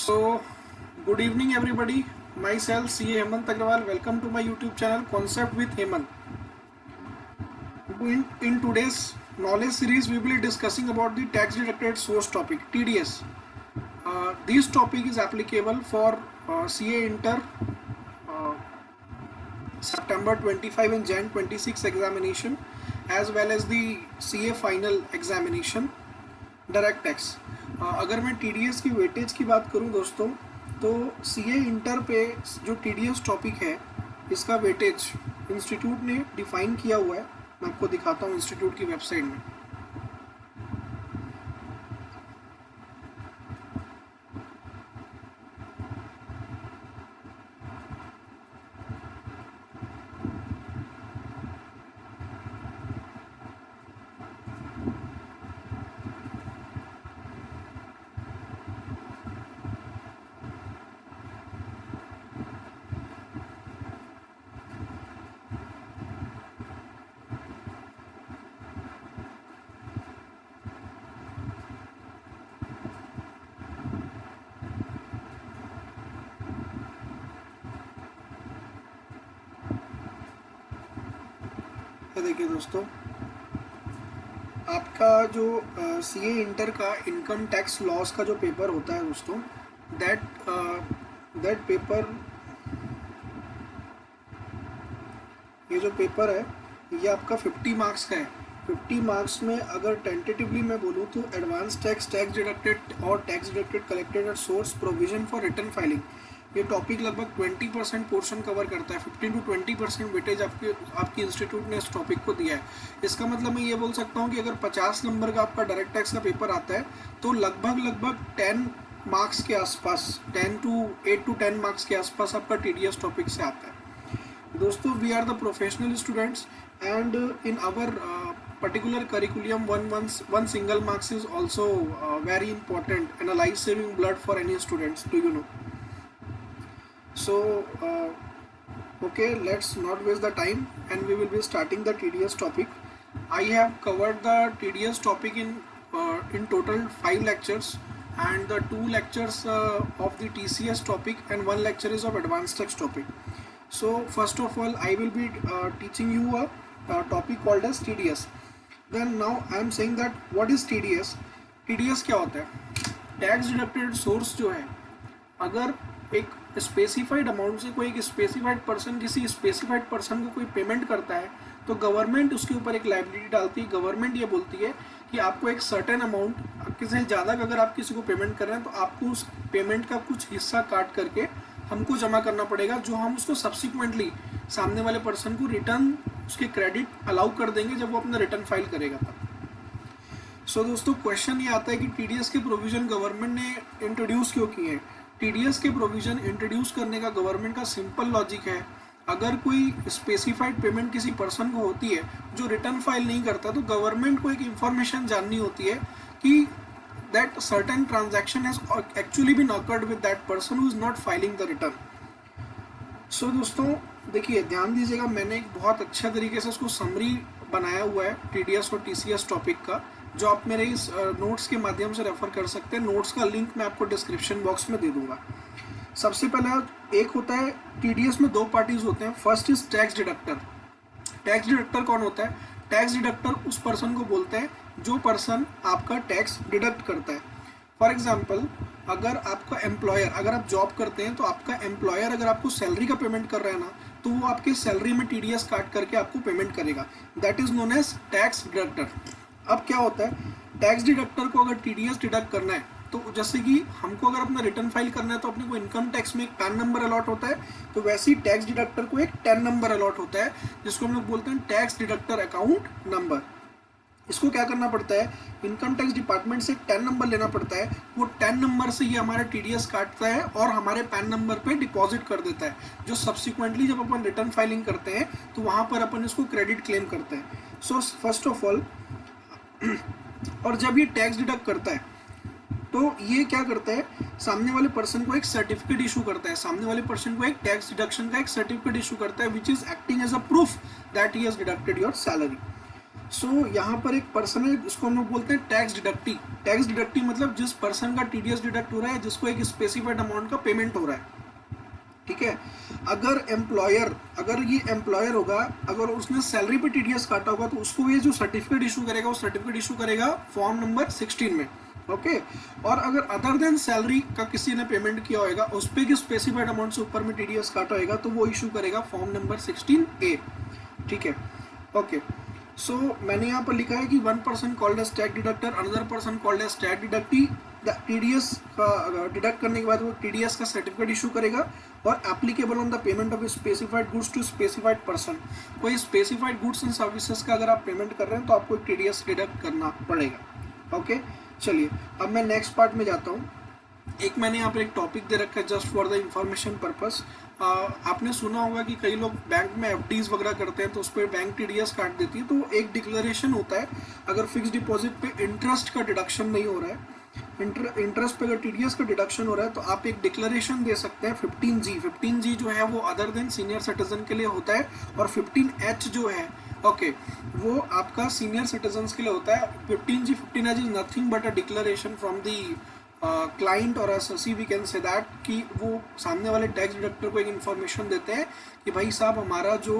So, good evening, everybody. Myself, CA Hemant Agrawal. Welcome to my YouTube channel, Concept with Hemant. In today's knowledge series, we will be discussing about the tax deducted source topic (TDS). This topic is applicable for CA Inter uh, September 25 and Jan 26 examination, as well as the CA final examination. Direct tax. अगर मैं TDS की weightage की बात करूं दोस्तों, तो CA inter पे जो टीडीएस टॉपिक है इसका वेटेज इंस्टीट्यूट ने डिफाइन किया हुआ है। मैं आपको दिखाता हूं इंस्टीट्यूट की वेबसाइट में। देखिए दोस्तों, आपका जो सीए इंटर का इनकम टैक्स लॉस का जो पेपर होता है दोस्तों, दैट पेपर, ये जो पेपर है ये आपका 50 मार्क्स का है। 50 मार्क्स में अगर टेंटेटिवली मैं बोलूँ तो एडवांस टैक्स, टैक्स डिडक्टेड और tax deducted collected at source, provision for return filing, ये टॉपिक लगभग 20% पोर्शन कवर करता है। 15 to 20% वेटेज आपकी इंस्टीट्यूट ने इस टॉपिक को दिया है। इसका मतलब मैं ये बोल सकता हूँ कि अगर 50 नंबर का आपका डायरेक्ट टैक्स का पेपर आता है तो लगभग 10 मार्क्स के आसपास, 8 to 10 मार्क्स के आसपास आपका टीडीएस टॉपिक से आता है। दोस्तों, we are the professional students and in our particular curriculum, one single marks is also very important and a life saving blood for any students. Do you know? So okay, let's not waste the time and we will be starting the TDS topic. I have covered the TDS topic in total 5 lectures, and the 2 lectures of the TCS topic and 1 lecture is of advanced tax topic. So first of all, I will be teaching you a topic called as TDS. Then now I am saying that what is TDS? TDS क्या होता है? Tax deducted source जो है, अगर एक specified amount से कोई एक स्पेसिफाइड पर्सन किसी स्पेसिफाइड पर्सन को कोई पेमेंट करता है तो गवर्नमेंट उसके ऊपर एक लायबिलिटी डालती है। गवर्नमेंट ये बोलती है कि आपको एक सर्टेन अमाउंट, किसी ज़्यादा अगर आप किसी को पेमेंट कर रहे हैं तो आपको उस पेमेंट का कुछ हिस्सा काट करके हमको जमा करना पड़ेगा, जो हम उसको सब्सिक्वेंटली सामने वाले पर्सन को रिटर्न उसके क्रेडिट अलाउ कर देंगे जब वो अपना रिटर्न फाइल करेगा तब। सो दोस्तों, क्वेश्चन ये आता है कि टीडीएस के प्रोविजन गवर्नमेंट ने इंट्रोड्यूस क्यों किए हैं? टीडीएस के प्रोविजन इंट्रोड्यूस करने का गवर्नमेंट का सिंपल लॉजिक है, अगर कोई स्पेसिफाइड पेमेंट किसी पर्सन को होती है जो रिटर्न फाइल नहीं करता, तो गवर्नमेंट को एक इंफॉर्मेशन जाननी होती है कि that certain transaction has actually been occurred with that person who is not filing the return. So दोस्तों देखिए, ध्यान दीजिएगा, मैंने एक बहुत अच्छा तरीके से उसको समरी बनाया हुआ है टीडीएस और टीसीएस टॉपिक का, जो आप मेरे इस नोट्स के माध्यम से रेफर कर सकते हैं। नोट्स का लिंक मैं आपको डिस्क्रिप्शन बॉक्स में दे दूंगा। सबसे पहला एक होता है, टीडीएस में 2 पार्टीज होते हैं। First is tax deductor. Tax deductor कौन होता है? टैक्स डिडक्टर उस पर्सन को बोलते हैं जो पर्सन आपका टैक्स डिडक्ट करता है। फॉर एग्जाम्पल, अगर आपका एम्प्लॉयर, अगर आप जॉब करते हैं तो आपका एम्प्लॉयर अगर आपको सैलरी का पेमेंट कर रहा है ना, तो वो आपके सैलरी में टीडीएस काट करके आपको पेमेंट करेगा। That is known as tax deductor. अब क्या होता है, टैक्स डिडक्टर को अगर टीडीएस डिडक्ट करना है, तो जैसे कि हमको अगर अपना रिटर्न फाइल करना है तो अपने को इनकम टैक्स में एक पैन नंबर अलॉट होता है, तो वैसे ही टैक्स डिडक्टर को एक टैन नंबर अलॉट होता है, जिसको हम लोग बोलते हैं टैक्स डिडक्टर अकाउंट नंबर। इसको क्या करना पड़ता है, इनकम टैक्स डिपार्टमेंट से 10 नंबर लेना पड़ता है। वो 10 नंबर से ये हमारा टीडीएस काटता है और हमारे पैन नंबर पे डिपॉजिट कर देता है, जो सब्सिक्वेंटली जब अपन रिटर्न फाइलिंग करते हैं तो वहाँ पर अपन इसको क्रेडिट क्लेम करते हैं। सो फर्स्ट ऑफ ऑल, और जब ये टैक्स डिडक्ट करता है तो ये क्या करता है, सामने वाले पर्सन को एक सर्टिफिकेट इशू करता है, सामने वाले पर्सन को एक टैक्स डिडक्शन का एक सर्टिफिकेट इशू करता है, which is acting as a proof that he has deducted your salary. So यहाँ पर एक पर्सन है, इसको हम लोग बोलते हैं टैक्स डिडक्टी। टैक्स डिडक्टी मतलब जिस पर्सन का टीडीएस डिडक्ट हो रहा है, जिसको एक स्पेसिफाइड अमाउंट का पेमेंट हो रहा है, ठीक है। अगर ये एम्प्लॉयर होगा, अगर उसने सैलरी पे टीडीएस काटा होगा, तो उसको ये जो सर्टिफिकेट इशू करेगा, वो सर्टिफिकेट इशू करेगा फॉर्म नंबर 16 में, ओके। और अगर अदर देन सैलरी का किसी ने पेमेंट किया होगा, उस पर की स्पेसिफाइड अमाउंट से ऊपर में टीडीएस काटा होगा, तो वो इशू करेगा फॉर्म नंबर 16A, ठीक है, ओके। सो मैंने यहाँ पर लिखा है कि one person called as tax deductor, another person called as tax deductee. TDS का डिडक्ट करने के बाद वो टीडीएस का सर्टिफिकेट इशू करेगा, और applicable on the payment of specified goods to specified person. कोई स्पेसिफाइड गुड्स एंड सर्विसेज का अगर आप पेमेंट कर रहे हैं, तो आपको टीडीएस डिडक्ट करना पड़ेगा, ओके। चलिए अब मैं नेक्स्ट पार्ट में जाता हूँ। एक मैंने यहाँ पर एक टॉपिक दे रखा है just for the information purpose. आपने सुना होगा कि कई लोग बैंक में एफडीज वगैरह करते हैं, तो उस पर बैंक टीडीएस काट देती है। तो एक डिक्लेरेशन होता है, अगर फिक्स डिपॉजिट पे इंटरेस्ट का डिडक्शन नहीं हो रहा है, इंटरेस्ट पे अगर टीडीएस का डिडक्शन हो रहा है, तो आप एक डिक्लेरेशन दे सकते हैं 15G जो है वो अदर देन सीनियर सिटीजन के लिए होता है, और 15H जो है, ओके, वो आपका सीनियर सिटीजन्स के लिए होता है। 15H is nothing but a declaration from the client और SSC, we can say that, कि वो सामने वाले टैक्स डिडक्टर को एक इन्फॉर्मेशन देते हैं कि भाई साहब, हमारा जो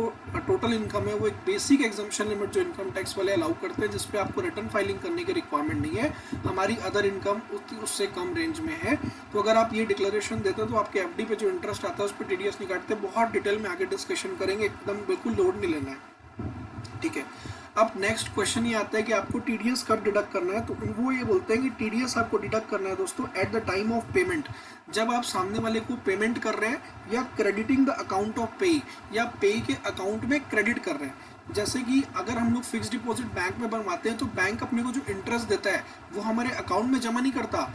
टोटल इनकम है वो एक बेसिक एग्जम्पशन लिमिट जो इनकम टैक्स वाले अलाउ करते हैं, जिसपे आपको रिटर्न फाइलिंग करने की रिक्वायरमेंट नहीं है, हमारी अदर इनकम उससे कम रेंज में है। तो अगर आप ये डिक्लेरेशन देते हैं, तो आपके एफडी पे जो इंटरेस्ट आता है उस पर टीडीएस नहीं काटते। बहुत डिटेल में आगे डिस्कशन करेंगे, एकदम बिल्कुल लोड नहीं लेना है, ठीक है। अब नेक्स्ट क्वेश्चन ये आता है कि आपको टीडीएस कब डिडक्ट करना है। तो वो ये बोलते हैं कि टीडीएस आपको डिडक्ट करना है दोस्तों eight the time of payment, जब आप सामने वाले को पेमेंट कर रहे हैं, या क्रेडिटिंग द अकाउंट ऑफ पे, या पे के अकाउंट में क्रेडिट कर रहे हैं। जैसे कि अगर हम लोग फिक्स डिपॉजिट बैंक में बनवाते हैं, तो बैंक अपने को जो इंटरेस्ट देता है वो हमारे अकाउंट में जमा नहीं करता,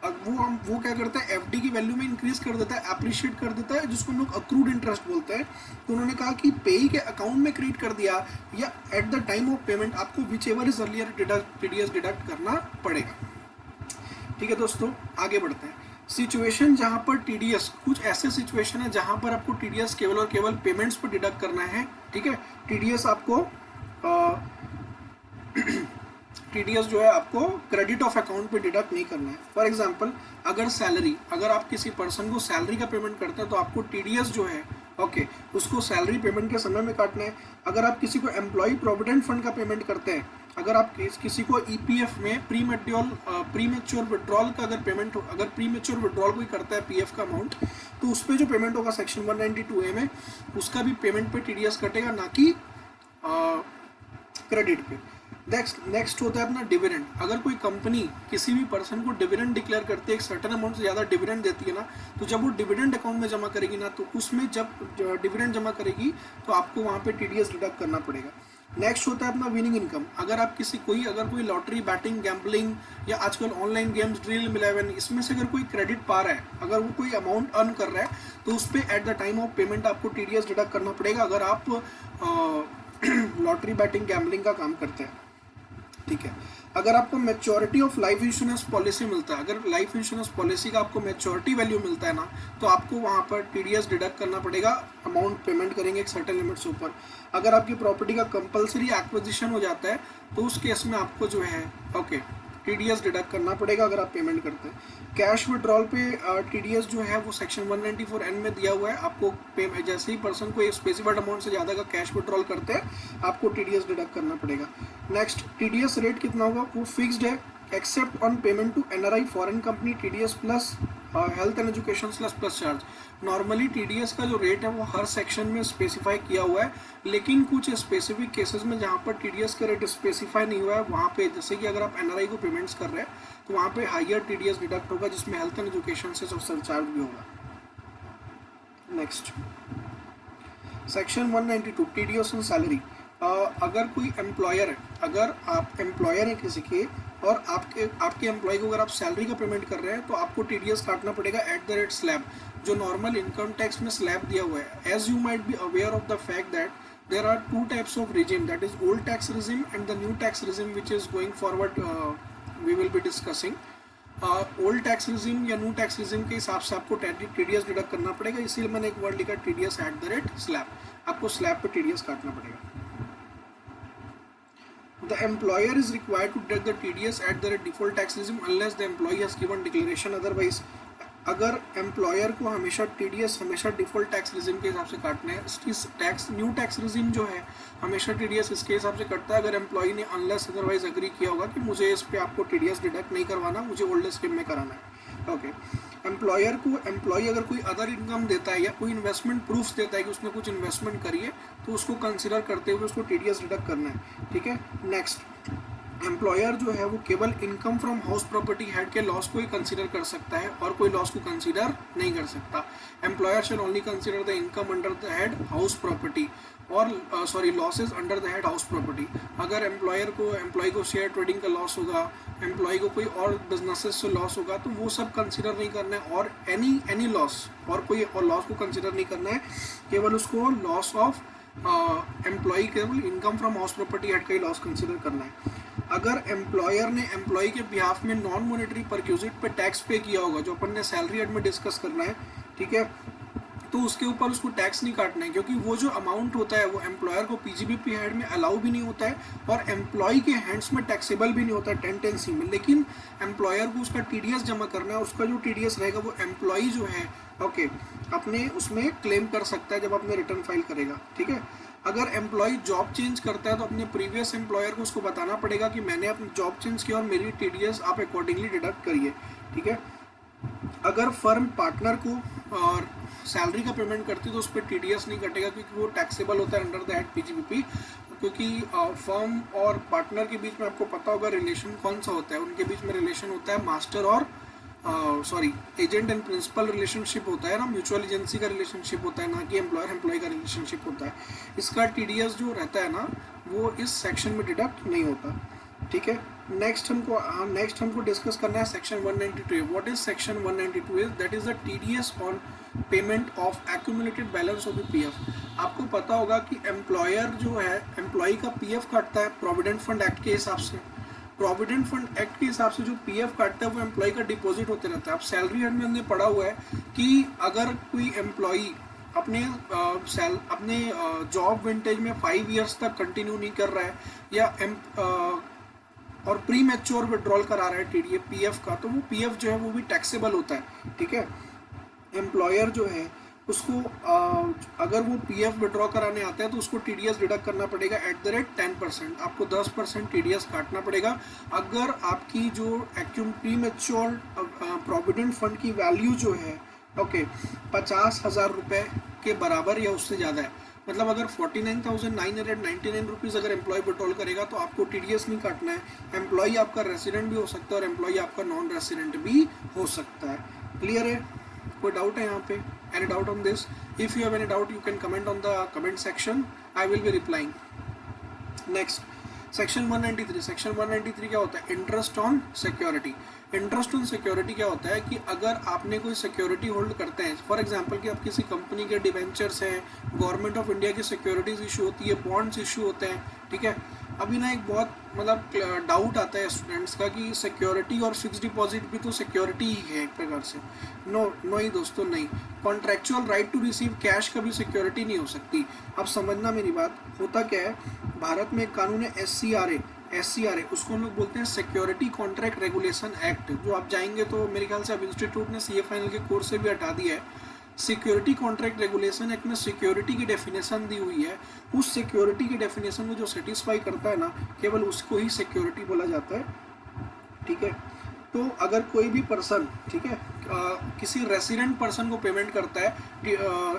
वो क्या करता है, एफडी की वैल्यू में इंक्रीज कर देता है, अप्रिशिएट कर देता है, जिसको हम लोग अक्रूड इंटरेस्ट बोलते हैं। तो उन्होंने कहा कि पे के अकाउंट में क्रेडिट कर दिया, या at the time of payment आपको whichever is earlier TDS deduct करना पड़ेगा, ठीक है दोस्तों। आगे बढ़ते हैं। सिचुएशन जहां पर टीडीएस, कुछ ऐसे सिचुएशन है जहां पर आपको टीडीएस केवल और केवल पेमेंट्स पर डिडक्ट करना है, ठीक है। टीडीएस आपको टीडीएस जो है आपको क्रेडिट ऑफ अकाउंट पे डिडक्ट नहीं करना है। फॉर एग्जांपल, अगर आप किसी पर्सन को सैलरी का पेमेंट करते हैं, तो आपको टीडीएस जो है, ओके, उसको सैलरी पेमेंट के समय में काटना है। अगर आप किसी को एम्प्लॉय प्रोविडेंट फंड का पेमेंट करते हैं, अगर आप किसी को ईपीएफ में प्रीमेच्योर विड्रॉल का अगर पेमेंट हो, अगर प्रीमेच्योर विड्रॉल कोई करता है पीएफ का अमाउंट, तो उस पर जो पेमेंट होगा सेक्शन 192A में, उसका भी पेमेंट पे टीडीएस कटेगा, ना कि क्रेडिट पे। नेक्स्ट होता है अपना डिविडेंड। अगर कोई कंपनी किसी भी पर्सन को डिविडेंड डिक्लेयर करती है, एक सर्टेन अमाउंट से ज़्यादा डिविडेंड देती है ना, तो जब वो डिविडेंड अकाउंट में जमा करेगी ना, तो उसमें जब डिविडेंड जमा करेगी, तो आपको वहाँ पे टीडीएस डिडक्ट करना पड़ेगा। नेक्स्ट होता है अपना विनिंग इनकम। अगर कोई लॉटरी, बैटिंग, गैम्बलिंग, या आजकल ऑनलाइन गेम्स, ड्रीम 11, इसमें से अगर कोई क्रेडिट पा रहा है, अगर वो कोई अमाउंट अर्न कर रहा है, तो उस पर eight the time of payment आपको टीडीएस डिडक्ट करना पड़ेगा, अगर आप लॉटरी, बैटिंग, गैम्बलिंग का काम करते हैं, ठीक है। अगर आपको maturity of life insurance policy मिलता है, अगर लाइफ इंश्योरेंस पॉलिसी का आपको मैच्योरिटी वैल्यू मिलता है ना, तो आपको वहाँ पर टीडीएस डिडक्ट करना पड़ेगा, अमाउंट पेमेंट करेंगे एक सर्टेन लिमिट से ऊपर। अगर आपकी प्रॉपर्टी का कंपलसरी एक्विजिशन हो जाता है, तो उस केस में आपको जो है, ओके, टीडीएस डिडक्ट करना पड़ेगा अगर आप पेमेंट करते हैं। कैश विड्रॉल पे टीडीएस जो है वो सेक्शन 194N में दिया हुआ है। आपको जैसे ही पर्सन को एक स्पेसिफाइड अमाउंट से ज़्यादा का कैश विड्रॉल करते हैं, आपको टीडीएस डिडक्ट करना पड़ेगा। नेक्स्ट, टीडीएस रेट कितना होगा, वो फिक्स्ड है, except on payment to NRI foreign company, TDS plus health and education plus charge. Normally TDS का जो रेट है वो हर सेक्शन में स्पेसिफाई किया हुआ है, लेकिन कुछ स्पेसिफिक केसेस में जहाँ पर टीडीएस का रेट स्पेसिफाई नहीं हुआ है, वहाँ पे जैसे कि अगर आप एनआरआई को पेमेंट्स कर रहे हैं, तो वहाँ पे हायर टीडीएस डिडक्ट होगा, जिसमें हेल्थ एंड एजुकेशन से सरचार्ज भी होगा। Next, section 192 TDS on salary. अगर कोई एम्प्लॉयर है, अगर आप एम्प्लॉयर हैं किसी के, और आपके एम्प्लॉय को अगर आप सैलरी का पेमेंट कर रहे हैं, तो आपको टीडीएस काटना पड़ेगा एट द रेट स्लैब, जो नॉर्मल इनकम टैक्स में स्लैब दिया हुआ है। As you might be aware of the fact that there are two types of regime, that is old tax regime and the new tax regime, which is going forward we will be discussing. Old tax regime या new tax regime के हिसाब से आपको TDS deduct करना पड़ेगा, इसीलिए मैंने एक वर्ड लिखा TDS eight the rate slab, आपको स्लैब पे टीडीएस काटना पड़ेगा। The employer is required to deduct the TDS at the default tax regime unless the employee has given declaration otherwise. अगर एम्प्लॉयर को हमेशा TDS हमेशा डिफॉल्ट टैक्स रिजिम के हिसाब से काटना है, इस टैक्स न्यू टैक्स रिजिम जो है हमेशा TDS इसके हिसाब से कटता है अगर एम्प्लॉई ने अनलेस अदरवाइज एग्री किया होगा कि मुझे इस पे आपको TDS डिडक्ट नहीं करवाना, मुझे ओल्ड स्कीम में कराना है। ओके, एम्प्लॉयर को एम्प्लॉई अगर कोई अदर इनकम देता है या कोई इन्वेस्टमेंट प्रूफ देता है कि उसने कुछ इन्वेस्टमेंट करी है तो उसको कंसिडर करते हुए उसको TDS डिडक्ट करना है। ठीक है, नेक्स्ट, एम्प्लॉयर जो है वो केवल income from house property head के लॉस को ही कंसीडर कर सकता है और कोई लॉस को कंसीडर नहीं कर सकता। Employer shall only consider the income under the head house property और losses under the head house property. अगर एम्प्लॉय को शेयर ट्रेडिंग का लॉस होगा, एम्प्लॉय को कोई और बिजनेसेस से लॉस होगा तो वो सब कंसीडर नहीं करना है और एनी लॉस और कोई और लॉस को कंसीडर नहीं करना है, केवल उसको लॉस ऑफ एम्प्लॉय केवल income from house property head का ही लॉस कंसीडर करना है। अगर एम्प्लॉयर ने एम्प्लॉय के बिहाफ में नॉन मॉनेटरी परक्यूजिट पे टैक्स पे किया होगा जो अपन ने सैलरी हेड में डिस्कस करना है, ठीक है, तो उसके ऊपर उसको टैक्स नहीं काटना है क्योंकि वो जो अमाउंट होता है वो एम्प्लॉयर को PGBP हेड में अलाउ भी नहीं होता है और एम्प्लॉय के हैंड्स में टैक्सेबल भी नहीं होता है 1010C में, लेकिन एम्प्लॉयर को उसका TDS जमा करना है, उसका जो TDS रहेगा वो एम्प्लॉय जो है ओके अपने उसमें क्लेम कर सकता है जब अपने रिटर्न फाइल करेगा। ठीक है, अगर एम्प्लॉय जॉब चेंज करता है तो अपने प्रीवियस एम्प्लॉयर को उसको बताना पड़ेगा कि मैंने अपनी जॉब चेंज किया और मेरी TDS आप अकॉर्डिंगली डिडक्ट करिए। ठीक है, अगर फर्म पार्टनर को और सैलरी का पेमेंट करती है तो उस पर TDS नहीं कटेगा क्योंकि वो टैक्सेबल होता है अंडर द हेड PGBP, क्योंकि फर्म और पार्टनर के बीच में आपको पता होगा रिलेशन कौन सा होता है, उनके बीच में रिलेशन होता है मास्टर और एजेंट एंड प्रिंसिपल रिलेशनशिप होता है ना, म्यूचुअल एजेंसी का रिलेशनशिप होता है, ना कि एम्प्लॉयर एम्प्लॉय का रिलेशनशिप होता है। इसका TDS जो रहता है ना वो इस सेक्शन में डिडक्ट नहीं होता। ठीक है, नेक्स्ट हमको डिस्कस करना है section 192। What is section 192 is that is the TDS on payment of accumulated balance of the PF। आपको पता होगा कि एम्प्लॉयर जो है एम्प्लॉय का PF काटता है प्रोविडेंट फंड एक्ट के हिसाब से, प्रोविडेंट फंड एक्ट के हिसाब से जो PF काटता है वो एम्प्लॉय का डिपॉजिट होते रहता है। अब सैलरी हेड में हमने पढ़ा हुआ है कि अगर कोई एम्प्लॉय अपने जॉब विंटेज में 5 इयर्स तक कंटिन्यू नहीं कर रहा है या और प्री मैच्योर विड्रॉल करा रहा है PF का, तो वो PF जो है वो भी टैक्सेबल होता है। ठीक है, एम्प्लॉयर जो है उसको अगर वो PF विड्रॉ कराने आता है तो उसको TDS डिडक्ट करना पड़ेगा एट द रेट 10%, आपको 10% TDS काटना पड़ेगा। अगर आपकी जो प्री मैच्योर प्रोविडेंट फंड की वैल्यू जो है ओके 50,000 रुपये के बराबर या उससे ज़्यादा है, मतलब अगर 49,999 रुपीज़ अगर एम्प्लॉय विड्रॉल करेगा तो आपको TDS नहीं काटना है। एम्प्लॉय आपका रेसिडेंट भी हो सकता है और एम्प्लॉय आपका नॉन रेसिडेंट भी हो सकता है। क्लियर है? कोई डाउट है यहाँ पे? Any doubt on this? If you have any doubt you can comment on the comment section, I will be replying. Next section 193। Section 193 क्या होता है? Interest on security. Interest on security क्या होता है कि अगर आपने कोई सिक्योरिटी होल्ड करते हैं, फॉर एग्जांपल कि आप किसी कंपनी के डिवेंचर्स हैं, गवर्नमेंट ऑफ इंडिया की सिक्योरिटीज इशू होती है, बॉन्ड्स इशू होते हैं। ठीक है, अभी ना एक बहुत मतलब डाउट आता है स्टूडेंट्स का कि सिक्योरिटी और फिक्स डिपॉजिट भी तो सिक्योरिटी ही है एक प्रकार से। नो ही दोस्तों, नहीं। Contractual right to receive cash कभी सिक्योरिटी नहीं हो सकती। अब समझना मेरी बात, होता क्या है, भारत में एक कानून है SCRA, उसको हम लोग बोलते हैं सिक्योरिटी कॉन्ट्रैक्ट रेगुलेशन एक्ट। जो आप जाएंगे तो मेरे ख्याल से अब इंस्टीट्यूट ने CA फाइनल के कोर्स से भी हटा दिया है। सिक्योरिटी कॉन्ट्रैक्ट रेगुलेशन एक्ट में सिक्योरिटी की डेफिनेशन दी हुई है, उस सिक्योरिटी की डेफिनेशन को जो सेटिस्फाई करता है ना, केवल उसको ही सिक्योरिटी बोला जाता है। ठीक है, तो अगर कोई भी पर्सन, ठीक है, किसी रेसिडेंट पर्सन को पेमेंट करता है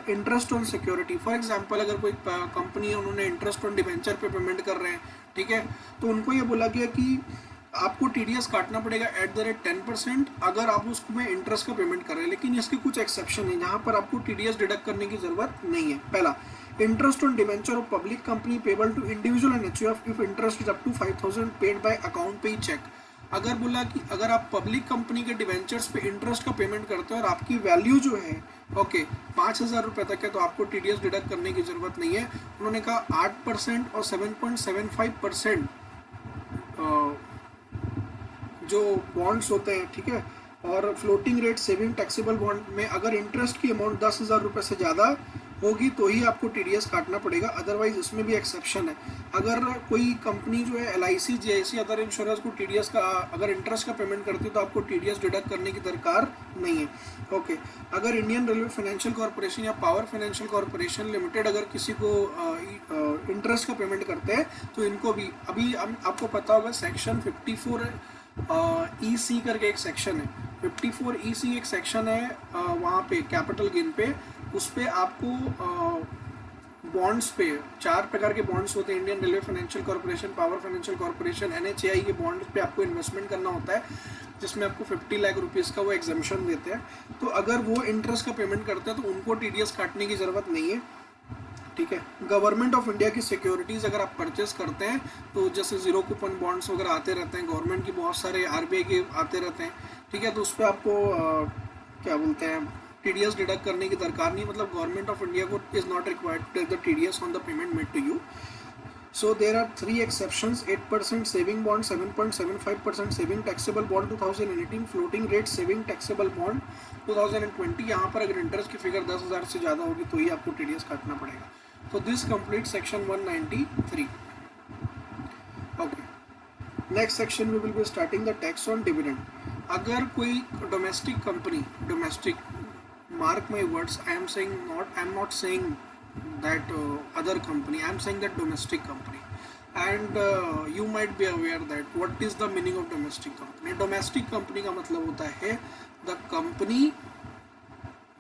interest on security, for example अगर कोई कंपनी है उन्होंने इंटरेस्ट ऑन डिवेंचर पे पेमेंट कर रहे हैं, ठीक है, तो उनको ये बोला गया कि आपको TDS काटना पड़ेगा एट द रेट 10% अगर आप उसमें इंटरेस्ट का पेमेंट कर रहे हैं। लेकिन इसके कुछ एक्सेप्शन है जहाँ पर आपको TDS डिडक्ट करने की जरूरत नहीं है। पहला, interest on debenture of public company payable to individual and HUF if interest is up to 5,000 paid by account pay cheque. अगर बोला कि अगर आप पब्लिक कंपनी के डिवेंचर्स पे इंटरेस्ट का पेमेंट करते हो और आपकी वैल्यू जो है ओके 5,000 रुपये तक है तो आपको TDS डिडक्ट करने की जरूरत नहीं है। उन्होंने कहा 8% और 7.75% जो बॉन्ड्स होते हैं, ठीक है, और floating rate saving taxable bond में अगर इंटरेस्ट की अमाउंट 10,000 रुपये से ज़्यादा होगी तो ही आपको टीडीएस काटना पड़ेगा, अदरवाइज इसमें भी एक्सेप्शन है। अगर कोई कंपनी जो है LIC GIC अदर इंश्योरेंस को टीडीएस का अगर इंटरेस्ट का पेमेंट करती है तो आपको टीडीएस डिडक्ट करने की दरकार नहीं है। ओके, अगर इंडियन रेलवे फाइनेंशियल कॉर्पोरेशन या पावर फाइनेंशियल कॉर्पोरेशन लिमिटेड अगर किसी को इंटरेस्ट का पेमेंट करते हैं तो इनको भी अभी आपको पता होगा सेक्शन 54 EC करके एक सेक्शन है, 54 EC एक सेक्शन है वहाँ पे कैपिटल गेन पे, उस पर आपको बॉन्ड्स पे 4 प्रकार के बॉन्ड्स होते हैं, Indian railway financial corporation, power financial corporation, NHAI के बॉन्ड्स पे आपको इन्वेस्टमेंट करना होता है, जिसमें आपको 50 लाख रुपीज़ का वो एग्जामिशन देते हैं। तो अगर वो इंटरेस्ट का पेमेंट करते हैं तो उनको टीडीएस काटने की ज़रूरत नहीं है, ठीक है। गवर्नमेंट ऑफ इंडिया की सिक्योरिटीज़ अगर आप परचेस करते हैं तो जैसे जीरो कूपन बॉन्ड्स वगैरह आते रहते हैं, गवर्नमेंट की बहुत सारे RBI के आते रहते हैं, ठीक है, तो उस पर आपको क्या बोलते हैं टीडीएस डिडक्ट करने की दरकार नहीं, मतलब गवर्नमेंट ऑफ इंडिया को is not required to take the TDS on the payment made to you. So there are 3 exceptions: 8% saving bond, 7.75% saving taxable bond 2018, floating rate saving taxable bond 2020। यहाँ पर अगर interest की figure 10,000 से ज़्यादा होगी तो ही आपको टीडीएस काटना पड़ेगा। तो this complete section 193। Okay, next section में will be starting the tax on dividend. अगर कोई domestic company, domestic, mark my words, I am not saying that other company, I am saying that domestic company, and you might be aware that what is the meaning of domestic company. Domestic company का मतलब होता है the company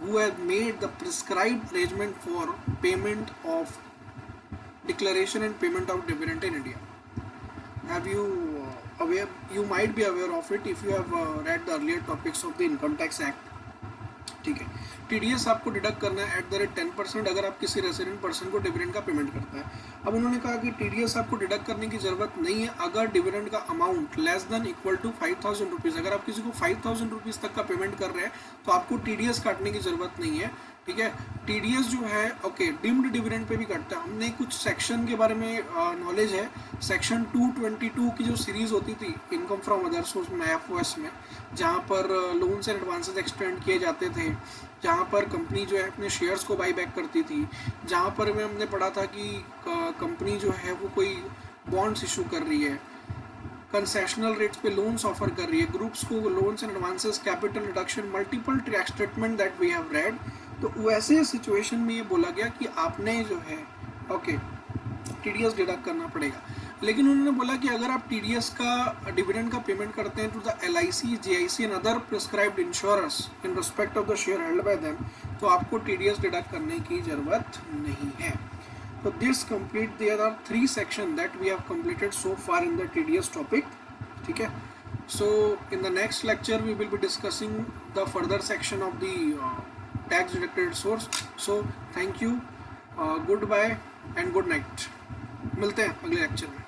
who have made the prescribed arrangement for payment of declaration and payment of dividend in India. Have you aware, you might be aware of it if you have read the earlier topics of the Income Tax Act, ठीक है। TDS आपको deduct करना है eight the rate 10% अगर आप किसी resident person को dividend का पेमेंट करता है। अब उन्होंने कहा कि टीडीएस आपको डिडक्ट करने की जरूरत नहीं है अगर डिविडेंड का amount less than equal to 5,000 rupees, अगर आप किसी को 5,000 रुपीज़ तक का पेमेंट कर रहे हैं तो आपको टीडीएस काटने की जरूरत नहीं है, ठीक है। टीडीएस जो है ओके डिम्ड डिविडेंड पे भी कटता है। हमने कुछ सेक्शन के बारे में नॉलेज है, सेक्शन 222 की जो सीरीज होती थी इनकम फ्रॉम अदर सोर्स में FOS में, जहाँ पर लोन्स एंड एडवांसेस एक्सटेंड किए जाते थे, जहाँ पर कंपनी जो है अपने शेयर्स को बाई बैक करती थी, जहाँ पर में हमने पढ़ा था कि कंपनी जो है वो कोई बॉन्ड्स इशू कर रही है, कंसेशनल रेट्स पे लोन्स ऑफर कर रही है, ग्रुप्स को loans and advances, capital reduction, multiple tax treatment that we have read. तो वैसे सिचुएशन में ये बोला गया कि आपने जो है ओके टीडीएस डिडक्ट करना पड़ेगा। लेकिन उन्होंने बोला कि अगर आप टीडीएस का डिविडेंड का पेमेंट करते हैं to the LIC GIC and other prescribed insurance in respect of the share held by them, तो आपको टीडीएस डिडक्ट करने की जरूरत नहीं है। तो this complete, there are 3 section that we have completed so far in the TDS topic, ठीक है। So in the next lecture we will be discussing the further section of the tax deducted source. So thank you, goodbye and good night, मिलते हैं अगले lecture में।